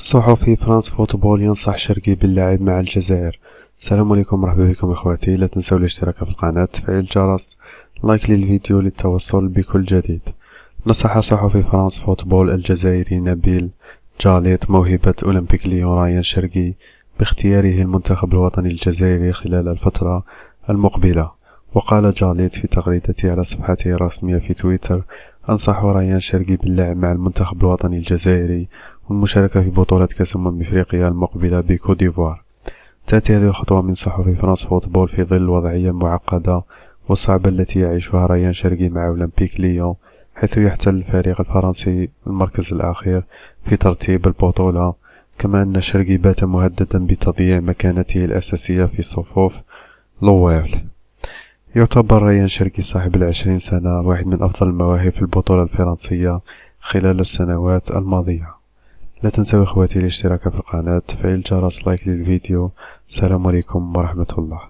صحفي فرانس فوتبول ينصح شرقي باللعب مع الجزائر. السلام عليكم، مرحبا بكم اخواتي. لا تنسوا الاشتراك في القناة، تفعيل الجرس، لايك للفيديو للتوصل بكل جديد. نصح صحفي فرانس فوتبول الجزائري نبيل جاليت موهبة أولمبيك ليون ريان شرقي باختياره المنتخب الوطني الجزائري خلال الفترة المقبلة. وقال جاليت في تغريدته على صفحته الرسمية في تويتر: أنصح ريان شرقي باللعب مع المنتخب الوطني الجزائري والمشاركة في بطولة كأس إفريقيا المقبلة بكوت ديفوار. تأتي هذه الخطوة من صحفي فرانس فوتبول في ظل الوضعية المعقدة والصعبة التي يعيشها ريان شرقي مع أولمبيك ليون، حيث يحتل الفريق الفرنسي المركز الأخير في ترتيب البطولة، كما أن شرقي بات مهددا بتضييع مكانته الأساسية في صفوف لويل. يعتبر ريان شرقي صاحب 20 سنة واحد من أفضل المواهب في البطولة الفرنسية خلال السنوات الماضية. لا تنسوا اخواتي الاشتراك في القناة، تفعيل الجرس، لايك للفيديو. السلام عليكم ورحمة الله.